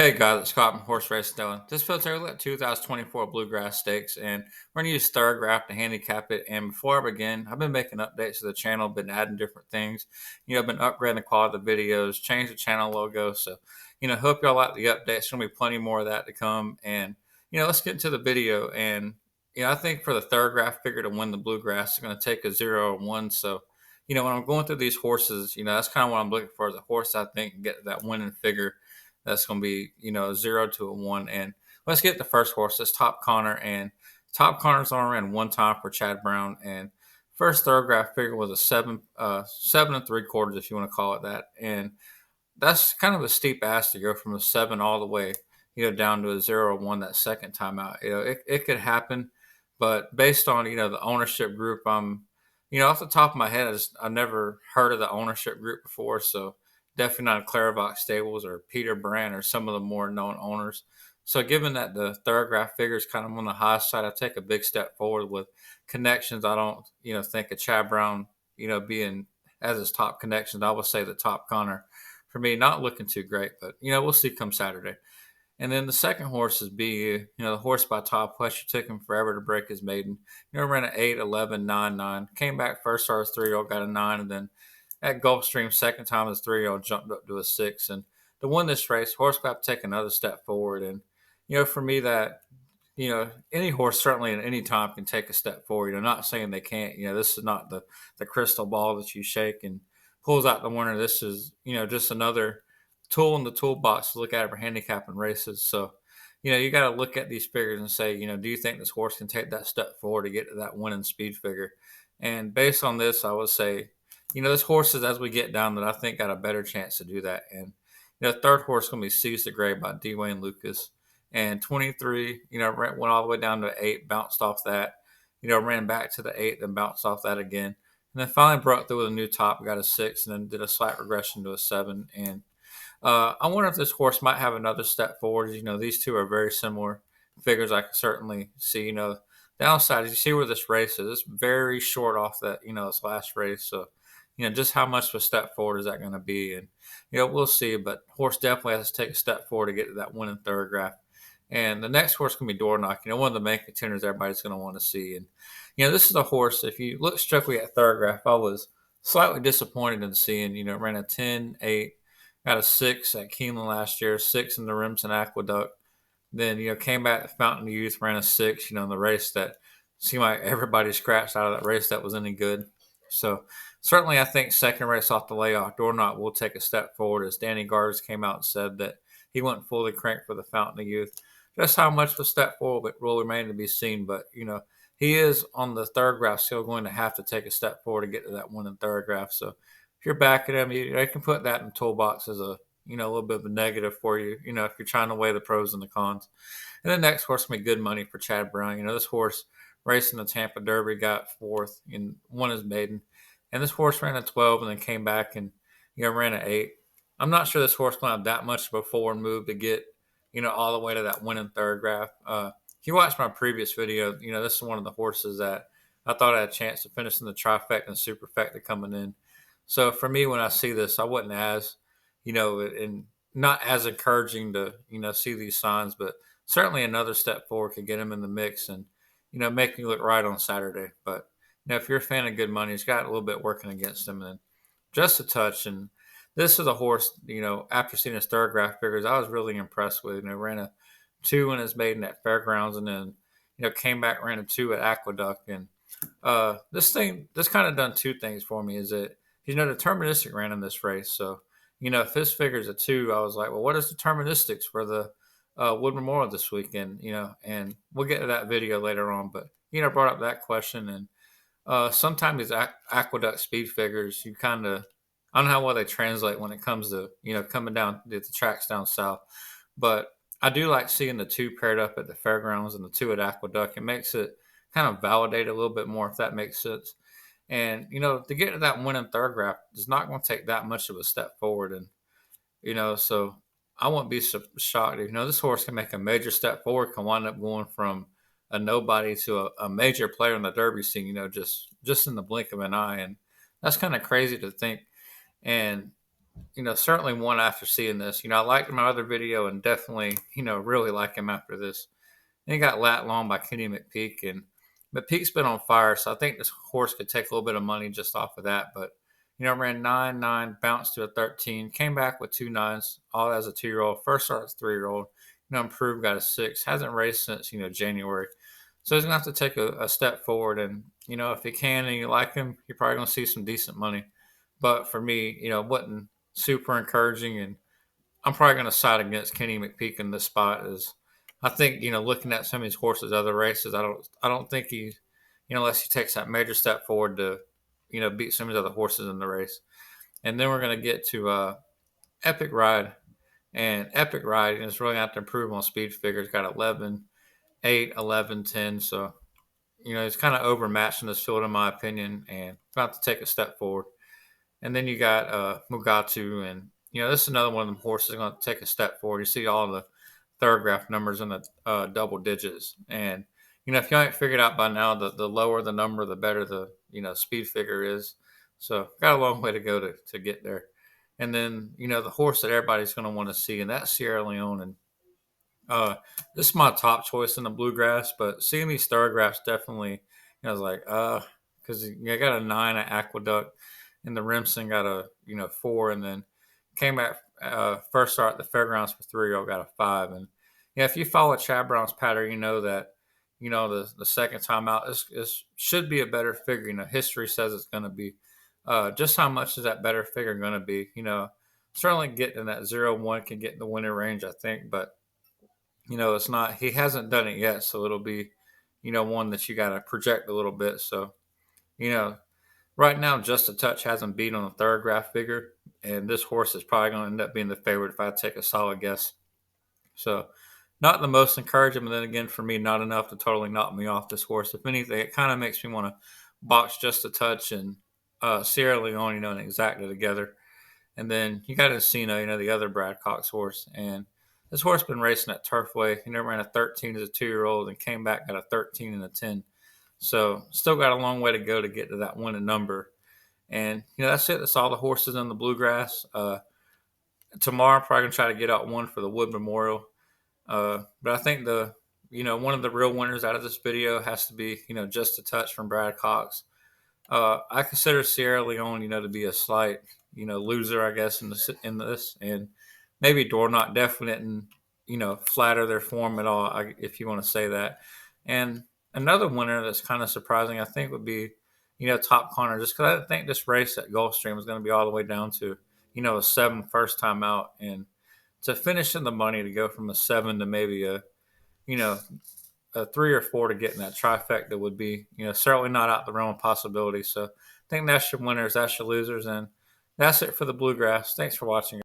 Hey guys, it's Scott from Horse Race Dylan. This field's early at 2024 Bluegrass Stakes, and we're going to use Thorograph to handicap it. And before I begin, I've been making updates to the channel, been adding different things. I've been upgrading the quality of the videos, changed the channel logo. So, hope y'all like the updates. There's going to be plenty more of that to come. And, let's get into the video. And, I think for the Thorograph figure to win the Bluegrass, it's going to take a 0 or 1. So, when I'm going through these horses, that's kind of what I'm looking for as a horse I think can get that winning figure that's going to be, 0 to 1. And let's get the first horse. That's Top Connor. And Top Connor's only ran one time for Chad Brown. And first Thorograph figure was a 7 7 3/4, if you want to call it that. And that's kind of a steep ask to go from a 7 all the way, down to a 0 or 1 that second time out. It could happen, but based on, the ownership group, off the top of my head, I've never heard of the ownership group before. So definitely not Clairvox Stables or Peter Brand or some of the more known owners. So given that the Thorograph figure is kind of on the high side, I take a big step forward with connections. I don't, think of Chad Brown, being as his top connections. I would say the Top Connor for me, not looking too great, but we'll see come Saturday. And then the second horse is BU, the horse by Top West. Took him forever to break his maiden. Ran an 8, 11, 9, 9. Came back first start as 3-year-old, got a 9, and then at Gulfstream, second time as 3-year-old, jumped up to a 6. And to win this race, horse got to take another step forward. And, for me, that, any horse certainly at any time can take a step forward. Not saying they can't. This is not the crystal ball that you shake and pulls out the winner. This is, just another tool in the toolbox to look at for handicapping races. So, you got to look at these figures and say, do you think this horse can take that step forward to get to that winning speed figure? And based on this, I would say, this horses as we get down that I think got a better chance to do that. And, third horse going to be Seize the Gray by Dwayne Lucas. And 23, went all the way down to 8, bounced off that, ran back to the 8, then bounced off that again. And then finally broke through with a new top, got a 6, and then did a slight regression to a 7. And I wonder if this horse might have another step forward. These two are very similar figures. I can certainly see, downside is you see where this race is. It's very short off that, its last race. So, just how much of a step forward is that going to be? And, we'll see. But horse definitely has to take a step forward to get to that winning Thorograph. And the next horse can be Door Knock, one of the main contenders everybody's going to want to see. And, this is a horse, if you look strictly at Thorograph, I was slightly disappointed in seeing, ran a 10, 8, got a 6 at Keeneland last year, 6 in the Remsen Aqueduct. Then, came back to Fountain of Youth, ran a 6, in the race that seemed like everybody scratched out of that race that was any good. So certainly I think second race off the layoff, Door Knock will take a step forward as Danny Gars came out and said that he wasn't fully cranked for the Fountain of Youth. Just how much of a step forward will remain to be seen. But, he is on the Thorograph still going to have to take a step forward to get to that winning Thorograph. So if you're backing him, you can put that in the toolbox as a little bit of a negative for you, if you're trying to weigh the pros and the cons. And the next horse will be Good Money for Chad Brown. This horse racing the Tampa Derby got 4th and won his maiden. And this horse ran a 12 and then came back and, ran an 8. I'm not sure this horse will have that much of a forward move to get, all the way to that winning Thorograph. If you watched my previous video, this is one of the horses that I thought I had a chance to finish in the trifecta and superfecta coming in. So for me, when I see this, I wasn't as, and not as encouraging to, see these signs, but certainly another step forward could get him in the mix and, make me look right on Saturday. But, if you're a fan of Good Money, he's got a little bit working against him and just a touch. And this is a horse, after seeing his Thorograph figures, I was really impressed with. Ran a 2 in his maiden at Fairgrounds and then, came back, ran a 2 at Aqueduct. And this kind of done two things for me is that, deterministic ran in this race. So, if his figure's a 2, I was like, well, what is deterministics for the Wood Memorial this weekend? And we'll get to that video later on. But, brought up that question. And sometimes these Aqueduct speed figures, you kind of, I don't know how well they translate when it comes to, coming down the tracks down south. But I do like seeing the 2 paired up at the Fairgrounds and the 2 at Aqueduct. It makes it kind of validate a little bit more, if that makes sense. And, to get to that winning Thorograph is not going to take that much of a step forward. And, so I won't be so shocked. This horse can make a major step forward, can wind up going from a nobody to a major player in the Derby scene, just in the blink of an eye. And that's kind of crazy to think. And, certainly won after seeing this. I liked my other video and definitely, really like him after this. And he got lat long by Kenny McPeak, and McPeak's been on fire, so I think this horse could take a little bit of money just off of that. But ran 9-9, bounced to a 13, came back with 2 9s, all as a 2-year-old. First start as a 3-year-old, improved, got a 6. Hasn't raced since January, so he's gonna have to take a step forward. And if he can and you like him, you're probably gonna see some decent money. But for me, it wasn't super encouraging, and I'm probably going to side against Kenny McPeak in this spot. Is I think looking at some of these horses, other races, I don't think he, unless he takes that major step forward to beat some of these other horses in the race. And then we're going to get to Epic Ride, and Epic Ride is really going to have to improve on speed figures. Got 11, 8, 11, 10. So he's kind of overmatched in this field in my opinion, and about to take a step forward. And then you got Mugatu, and this is another one of them horses going to take a step forward. You see all the Thorograph numbers in the double digits, and if you ain't figured out by now, the lower the number, the better the speed figure is. So got a long way to go to get there. And then the horse that everybody's going to want to see, and that's Sierra Leone. And this is my top choice in the Bluegrass, but seeing these Thoroughgraphs definitely, I was like, because I got a 9 at Aqueduct, and the Remsen got a 4, and then came back first start at the Fairgrounds for 3-year-old, got a 5. And if you follow Chad Brown's pattern, you know that the second time out is should be a better figure. History says it's going to be. Just how much is that better figure going to be? Certainly getting in that 0-1 can get in the winning range, I think, but it's not. He hasn't done it yet, so it'll be one that you got to project a little bit. So you know right now, Just a Touch hasn't beat on the Thorograph figure, and this horse is probably going to end up being the favorite if I take a solid guess. So, not the most encouraging, but then again, for me, not enough to totally knock me off this horse. If anything, it kind of makes me want to box Just a Touch and Sierra Leone, and Exacta together. And then you got Encino, the other Brad Cox horse. And this horse been racing at Turfway. He never ran a 13 as a 2-year-old and came back, got a 13 and a 10. So still got a long way to go to get to that winning number. And, that's it. That's all the horses in the Bluegrass. Tomorrow, I'm probably going to try to get out one for the Wood Memorial. But I think one of the real winners out of this video has to be, Just a Touch from Brad Cox. I consider Sierra Leone, to be a slight, loser, I guess, in this, and maybe Dornoch definitely didn't, flatter their form at all, if you want to say that. And another winner that's kind of surprising, I think, would be, Top Connor, just because I didn't think this race at Gulfstream was going to be all the way down to, a 7 first time out, and to finish in the money to go from a 7 to maybe a 3 or 4 to get in that trifecta would be, certainly not out the realm of possibility. So I think that's your winners, that's your losers, and that's it for the Bluegrass. Thanks for watching.